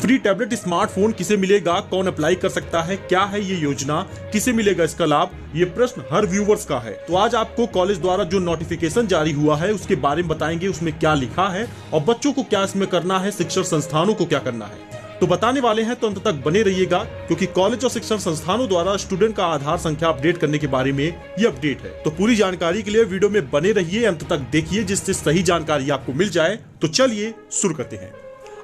Free tablet smartphone किसे मिलेगा, कौन अप्लाई कर सकता है, क्या है ये योजना, किसे मिलेगा इसका लाभ, ये प्रश्न हर व्यूवर्स का है। तो आज आपको कॉलेज द्वारा जो नोटिफिकेशन जारी हुआ है उसके बारे में बताएंगे, उसमें क्या लिखा है और बच्चों को क्या इसमें करना है, शिक्षण संस्थानों को क्या करना है, तो बताने वाले हैं। तो अंत तक बने रहिएगा, क्योंकि कॉलेज और शिक्षण संस्थानों द्वारा स्टूडेंट का आधार संख्या अपडेट करने के बारे में ये अपडेट है। तो पूरी जानकारी के लिए वीडियो में बने रहिए, अंत तक देखिए, जिससे सही जानकारी आपको मिल जाए। तो चलिए शुरू करते हैं।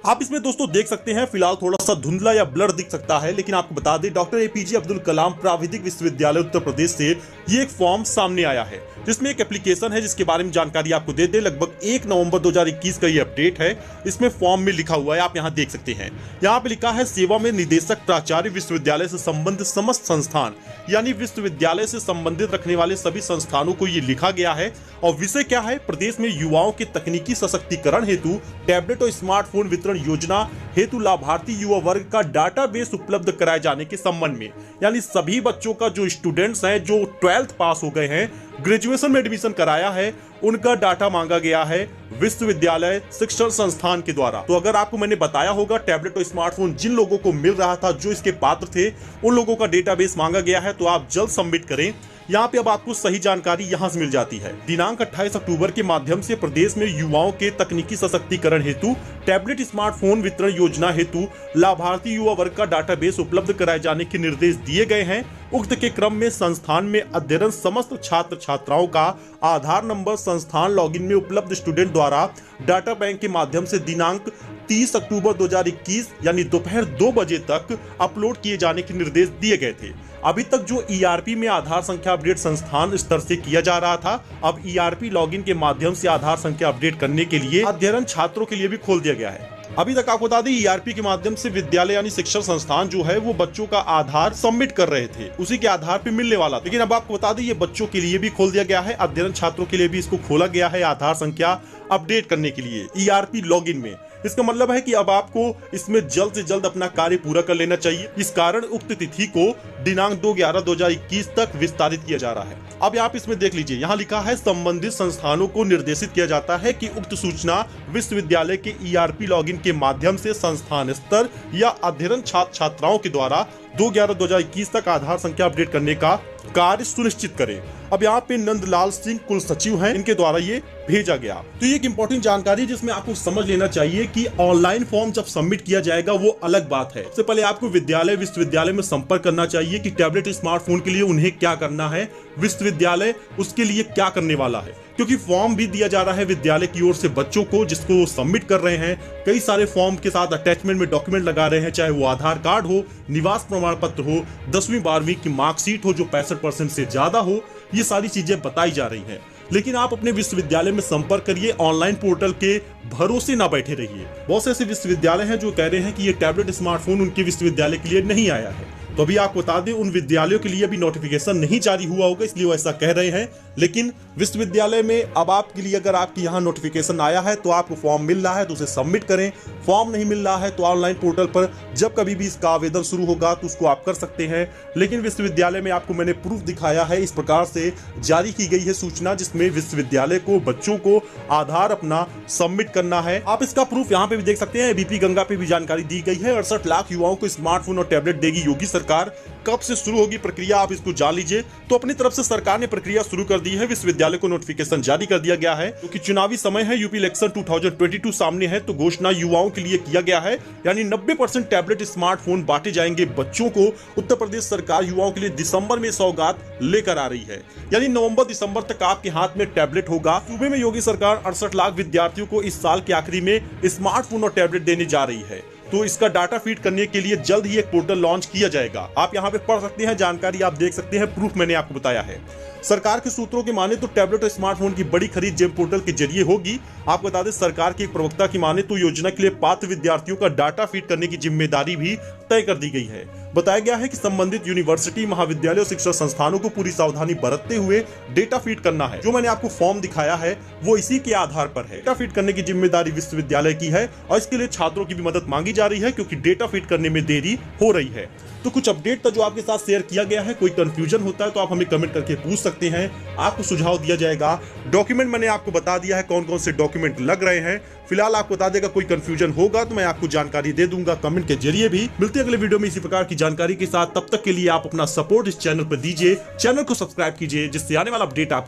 आप इसमें दोस्तों देख सकते हैं, फिलहाल थोड़ा सा धुंधला या ब्लर दिख सकता है, लेकिन आपको बता दें डॉक्टर एपीजे अब्दुल कलाम प्राविधिक विश्वविद्यालय उत्तर प्रदेश से ये एक फॉर्म सामने आया है, जिसमें एक एप्लीकेशन है जिसके बारे में जानकारी आपको दे दे। लगभग 1 नवंबर 2021 का ये अपडेट है। इसमें फॉर्म में लिखा हुआ है, आप यहाँ देख सकते हैं, यहाँ पे लिखा है सेवा में निदेशक प्राचार्य विश्वविद्यालय से संबंधित समस्त संस्थान, यानी विश्वविद्यालय से संबंधित रखने वाले सभी संस्थानों को ये लिखा गया है। और विषय क्या है, प्रदेश में युवाओं के तकनीकी सशक्तिकरण हेतु टैबलेट और स्मार्टफोन वितरण योजना हेतु लाभार्थी युवा वर्ग का डाटाबेस उपलब्ध कराए जाने के संबंध में। यानी सभी बच्चों का जो स्टूडेंट्स हैं, जो 12th पास हो गए हैं, ग्रेजुएशन में एडमिशन कराया है, उनका डाटा मांगा गया है विश्वविद्यालय शिक्षण संस्थान के द्वारा। तो अगर आपको मैंने बताया होगा टैबलेट और स्मार्टफोन जिन लोगों को मिल रहा था, जो इसके पात्र थे, उन लोगों का डेटाबेस मांगा गया है, तो आप जल्द सबमिट करें। यहाँ पे अब आपको सही जानकारी यहाँ से मिल जाती है। दिनांक 28 अक्टूबर के माध्यम से प्रदेश में युवाओं के तकनीकी सशक्तिकरण हेतु टैबलेट स्मार्टफोन वितरण योजना हेतु लाभार्थी युवा वर्ग का डाटाबेस उपलब्ध कराए जाने के निर्देश दिए गए हैं। उक्त के क्रम में संस्थान में अध्ययन समस्त छात्र छात्राओं का आधार नंबर संस्थान लॉगिन में उपलब्ध स्टूडेंट द्वारा डाटा बैंक के माध्यम से दिनांक 30 अक्टूबर 2021 यानी दोपहर 2 बजे तक अपलोड किए जाने के निर्देश दिए गए थे। अभी तक जो ईआरपी में आधार संख्या अपडेट संस्थान स्तर से किया जा रहा था, अब ईआरपी लॉगिन के माध्यम से आधार संख्या अपडेट करने के लिए अध्ययन छात्रों के लिए भी खोल दिया गया है। अभी तक आपको बता दें, ईआरपी के माध्यम से विद्यालय यानी शिक्षण संस्थान जो है वो बच्चों का आधार सबमिट कर रहे थे, उसी के आधार पे मिलने वाला। लेकिन अब आपको बता दें, ये बच्चों के लिए भी खोल दिया गया है, अध्ययन छात्रों के लिए भी इसको खोला गया है आधार संख्या अपडेट करने के लिए ईआरपी लॉगिन में। इसका मतलब है कि अब आपको इसमें जल्द से जल्द अपना कार्य पूरा कर लेना चाहिए। इस कारण उक्त तिथि को दिनांक 2/11/2021 तक विस्तारित किया जा रहा है। अब आप इसमें देख लीजिए, यहाँ लिखा है संबंधित संस्थानों को निर्देशित किया जाता है कि उक्त सूचना विश्वविद्यालय के ईआरपी लॉगिन के माध्यम से संस्थान स्तर या अध्ययन छात्र छात्राओं के द्वारा 2/11/2021 तक आधार संख्या अपडेट करने का कार्य सुनिश्चित करें। अब यहाँ पे नंदलाल सिंह कुल सचिव हैं, इनके द्वारा ये भेजा गया। तो ये एक इंपॉर्टेंट जानकारी जिसमें आपको समझ लेना चाहिए कि ऑनलाइन फॉर्म जब सबमिट किया जाएगा वो अलग बात है। सबसे पहले आपको विद्यालय विश्वविद्यालय में संपर्क करना चाहिए कि टैबलेट स्मार्टफोन के लिए उन्हें क्या करना है, विश्वविद्यालय उसके लिए क्या करने वाला है, क्योंकि फॉर्म भी दिया जा रहा है विद्यालय की ओर से बच्चों को, जिसको वो सबमिट कर रहे हैं। कई सारे फॉर्म के साथ अटैचमेंट में डॉक्यूमेंट लगा रहे हैं, चाहे वो आधार कार्ड हो, निवास प्रमाण पत्र हो, 10वीं 12वीं की मार्कशीट हो जो 65% से ज्यादा हो, ये सारी चीजें बताई जा रही हैं। लेकिन आप अपने विश्वविद्यालय में संपर्क करिए, ऑनलाइन पोर्टल के भरोसे ना बैठे रहिए। बहुत से ऐसे विश्वविद्यालय हैं जो कह रहे हैं कि ये टैबलेट स्मार्टफोन उनके विश्वविद्यालय के लिए नहीं आया है। तो अभी आपको बता दें, उन विद्यालयों के लिए अभी नोटिफिकेशन नहीं जारी हुआ होगा, इसलिए वो ऐसा कह रहे हैं। लेकिन विश्वविद्यालय में अब आपके लिए अगर आपके यहाँ नोटिफिकेशन आया है तो आपको फॉर्म मिल रहा है तो उसे सबमिट करें। फॉर्म नहीं मिल रहा है तो ऑनलाइन पोर्टल पर जब कभी भी इसका आवेदन शुरू होगा तो उसको आप कर सकते हैं। लेकिन विश्वविद्यालय में आपको मैंने प्रूफ दिखाया है, इस प्रकार से जारी की गई है सूचना, जिसमें विश्वविद्यालय को बच्चों को आधार अपना सबमिट करना है। आप इसका प्रूफ यहाँ पे भी देख सकते हैं, एबीपी गंगा पे भी जानकारी दी गई है। 68 लाख युवाओं को स्मार्टफोन और टैबलेट देगी योगी सरकार। कब से शुरू होगी प्रक्रिया, आप इसको जान लीजिए। तो अपनी तरफ से सरकार ने प्रक्रिया शुरू कर दी है, विश्वविद्यालय को नोटिफिकेशन जारी कर दिया गया है, क्योंकि चुनावी समय है, यूपी इलेक्शन 2022 सामने है, तो घोषणा युवाओं के लिए किया गया है। यानी 90% टैबलेट स्मार्टफोन बांटे जाएंगे बच्चों को। उत्तर प्रदेश सरकार युवाओं के लिए दिसंबर में सौगात लेकर आ रही है, यानी नवंबर दिसंबर तक आपके हाथ में टैबलेट होगा। सूबे में योगी सरकार 68 लाख विद्यार्थियों को इस साल के आखिरी में स्मार्टफोन और टैबलेट देने जा रही है। तो इसका डाटा फीड करने के लिए जल्द ही एक पोर्टल लॉन्च किया जाएगा। आप यहाँ पे पढ़ सकते हैं, जानकारी आप देख सकते हैं, प्रूफ मैंने आपको बताया है। सरकार के सूत्रों के माने तो टैबलेट और स्मार्टफोन की बड़ी खरीद जेम पोर्टल के जरिए होगी। आपको बता दें, सरकार के एक प्रवक्ता की माने तो योजना के लिए पात्र विद्यार्थियों का डाटा फीड करने की जिम्मेदारी भी तय कर दी गई है। बताया गया है कि संबंधित यूनिवर्सिटी, महाविद्यालय और शिक्षण संस्थानों को पूरी सावधानी बरतते हुए डेटा फीड करना है। जो मैंने आपको फॉर्म दिखाया है वो इसी के आधार पर है। डेटा फीड करने की जिम्मेदारी विश्वविद्यालय की है और इसके लिए छात्रों की भी मदद मांगी जा रही है, क्योंकि डेटा फीड करने में देरी हो रही है। तो कुछ अपडेट था जो आपके साथ शेयर किया गया है। कोई कंफ्यूजन होता है तो आप हमें कमेंट करके पूछ सकते हैं, आपको सुझाव दिया जाएगा। डॉक्यूमेंट मैंने आपको बता दिया है कौन कौन से डॉक्यूमेंट लग रहे हैं। फिलहाल आपको बता देगा, कोई कंफ्यूजन होगा तो मैं आपको जानकारी दे दूंगा कमेंट के जरिए भी। मिलते हैं अगले वीडियो में इसी प्रकार की जानकारी के साथ। तब तक के लिए आप अपना सपोर्ट इस चैनल पर दीजिए, चैनल को सब्सक्राइब कीजिए, जिससे आने वाला अपडेट आप